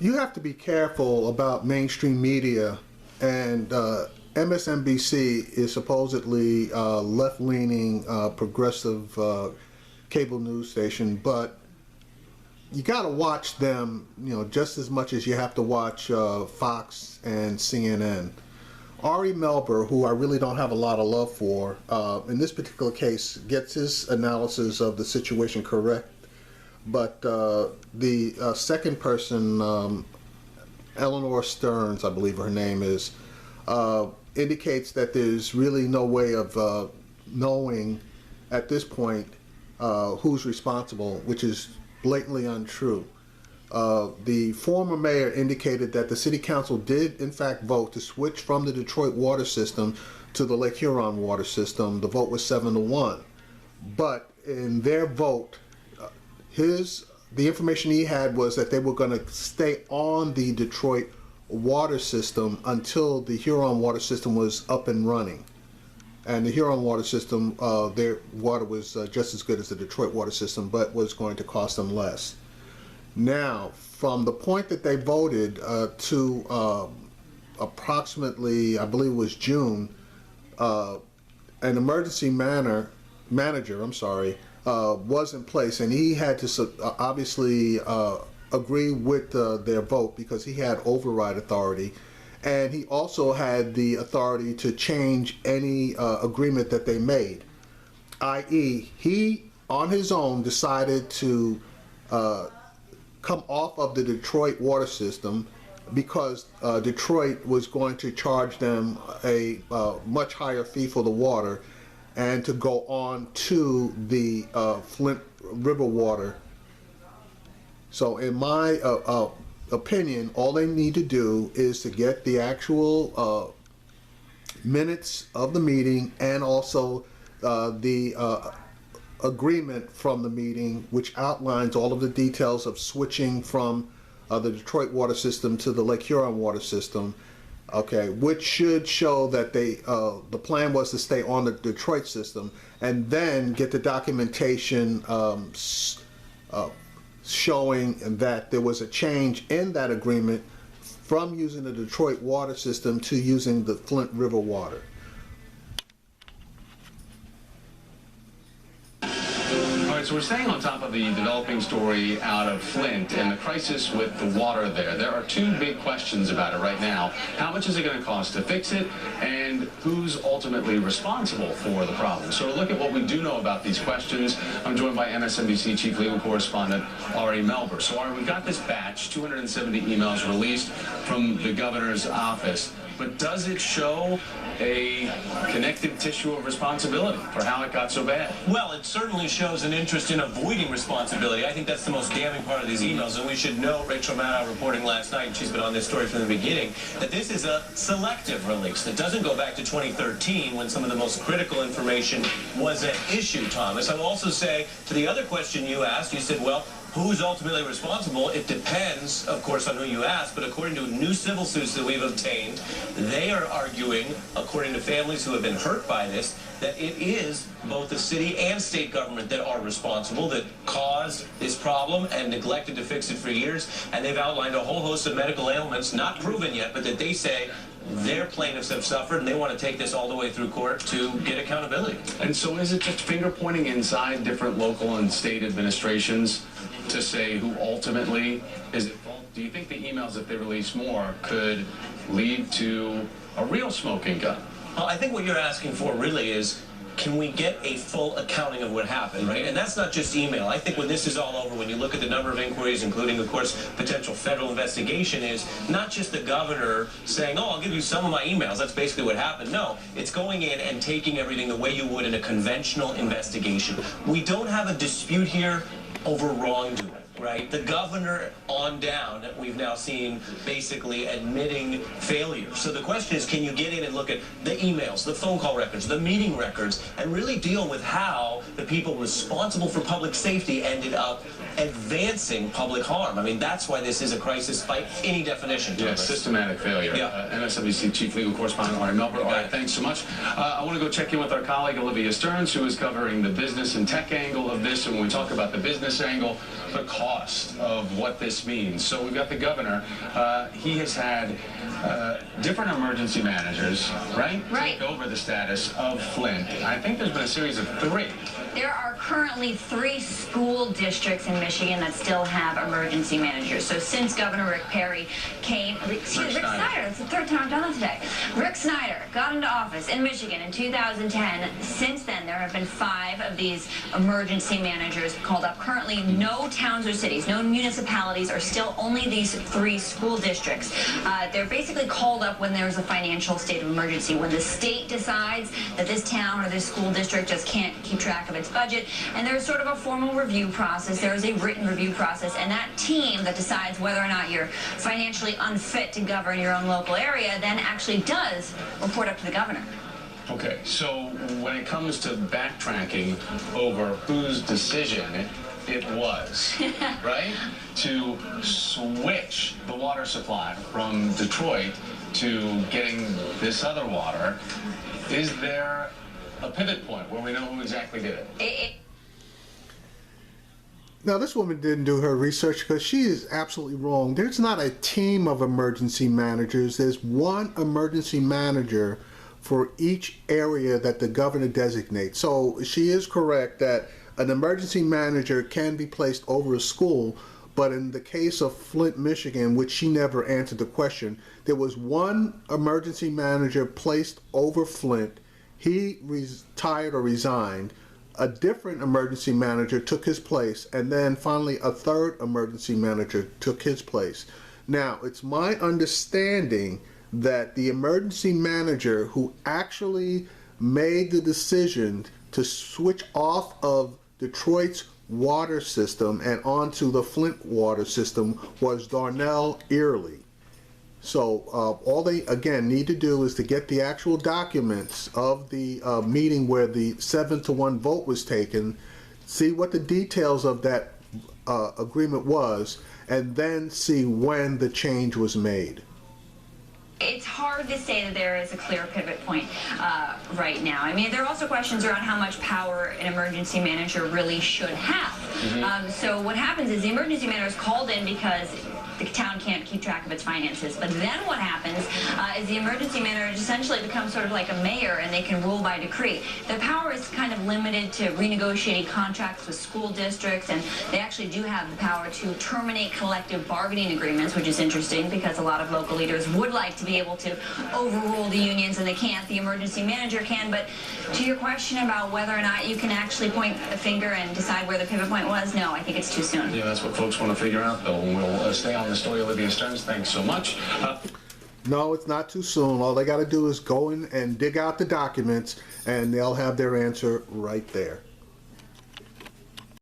You have to be careful about mainstream media, and MSNBC is supposedly left-leaning, progressive cable news station, but you got to watch them, just as much as you have to watch Fox and CNN. Ari Melber, who I really don't have a lot of love for, in this particular case, gets his analysis of the situation correct. But the second person, Eleanor Stearns, I believe her name is, indicates that there's really no way of knowing at this point who's responsible, which is blatantly untrue. The former mayor indicated that the city council did in fact vote to switch from the Detroit water system to the Lake Huron water system. The vote was 7-1. But in their vote, the information he had was that they were going to stay on the Detroit water system until the Huron water system was up and running. And the Huron water system, their water was just as good as the Detroit water system, but was going to cost them less. Now, from the point that they voted to approximately, I believe it was June, an emergency manager, was in place, and he had to obviously agree with their vote because he had override authority, and he also had the authority to change any agreement that they made, i.e. he on his own decided to come off of the Detroit water system because Detroit was going to charge them a much higher fee for the water, and to go on to the Flint River water. So in my opinion, all they need to do is to get the actual minutes of the meeting and also the agreement from the meeting, which outlines all of the details of switching from the Detroit water system to the Lake Huron water system. Okay, which should show that the plan was to stay on the Detroit system, and then get the documentation showing that there was a change in that agreement from using the Detroit water system to using the Flint River water. So we're staying on top of the developing story out of Flint and the crisis with the water there. There are two big questions about it right now. How much is it going to cost to fix it, and who's ultimately responsible for the problem? So to look at what we do know about these questions, I'm joined by MSNBC Chief Legal Correspondent Ari Melber. So Ari, we've got this batch, 270 emails released from the governor's office. But does it show a connective tissue of responsibility for how it got so bad? Well, it certainly shows an interest in avoiding responsibility. I think that's the most damning part of these emails. And we should know, Rachel Maddow reporting last night, and she's been on this story from the beginning, that this is a selective release that doesn't go back to 2013 when some of the most critical information was at issue, Thomas. I will also say, to the other question you asked, you said, well, who's ultimately responsible? It depends, of course, on who you ask, but according to new civil suits that we've obtained, they are arguing, according to families who have been hurt by this, that it is both the city and state government that are responsible, that caused this problem and neglected to fix it for years. And they've outlined a whole host of medical ailments, not proven yet, but that they say their plaintiffs have suffered, and they want to take this all the way through court to get accountability. And so is it just finger pointing inside different local and state administrations to say who ultimately is at fault? Do you think the emails, if they release more, could lead to a real smoking gun? Well, I think what you're asking for really is, can we get a full accounting of what happened, right? And that's not just email. I think when this is all over, when you look at the number of inquiries, including, of course, potential federal investigation, is not just the governor saying, oh, I'll give you some of my emails. That's basically what happened. No, it's going in and taking everything the way you would in a conventional investigation. We don't have a dispute here over wrongdoing. Right? The governor on down, we've now seen basically admitting failure. So the question is, can you get in and look at the emails, the phone call records, the meeting records, and really deal with how the people responsible for public safety ended up advancing public harm? I mean, that's why this is a crisis by any definition. Yeah, systematic failure. Yeah. MSNBC Chief Legal Correspondent Ari Melber. All right, thanks so much. I want to go check in with our colleague Olivia Stearns, who is covering the business and tech angle of this. And when we talk about the business angle, the cost cost of what this means. So we've got the governor. He has had different emergency managers, right? Right. Take over the status of Flint. I think there's been a series of 3. There are currently 3 school districts in Michigan that still have emergency managers. So since Governor Rick Perry came, Rick Snyder, that's the 3rd time I've done that today. Rick Snyder got into office in Michigan in 2010. Since then, there have been 5 of these emergency managers called up. Currently, no towns or cities, no municipalities are still only these 3 school districts. They're basically called up when there's a financial state of emergency, when the state decides that this town or this school district just can't keep track of its budget, and there's sort of a formal review process. There is a written review process, and that team that decides whether or not you're financially unfit to govern your own local area then actually does report up to the governor. Okay, so when it comes to backtracking over whose decision it was, right, to switch the water supply from Detroit to getting this other water, is there a pivot point where we know who exactly did it? Now, this woman didn't do her research because she is absolutely wrong. There's not a team of emergency managers. There's one emergency manager for each area that the governor designates. So she is correct that an emergency manager can be placed over a school, but in the case of Flint, Michigan, which she never answered the question, there was one emergency manager placed over Flint. He retired or resigned. A different emergency manager took his place, and then finally a 3rd emergency manager took his place. Now, it's my understanding that the emergency manager who actually made the decision to switch off of Detroit's water system and onto the Flint water system was Darnell Early. So all they, again, need to do is to get the actual documents of the meeting where the 7-to-1 vote was taken, see what the details of that agreement was, and then see when the change was made. It's hard to say that there is a clear pivot point right now. I mean, there are also questions around how much power an emergency manager really should have. So what happens is the emergency manager is called in because the town can't keep track of its finances. But then what happens is the emergency manager essentially becomes sort of like a mayor, and they can rule by decree. Their power is kind of limited to renegotiating contracts with school districts, and they actually do have the power to terminate collective bargaining agreements, which is interesting because a lot of local leaders would like to be able to overrule the unions, and they can't. The emergency manager can. But to your question about whether or not you can actually point a finger and decide where the pivot point was, no, I think it's too soon. Yeah, that's what folks want to figure out, though. We'll stay on the story. Olivia Stearns, thanks so much. No, it's not too soon. All they got to do is go in and dig out the documents, and they'll have their answer right there.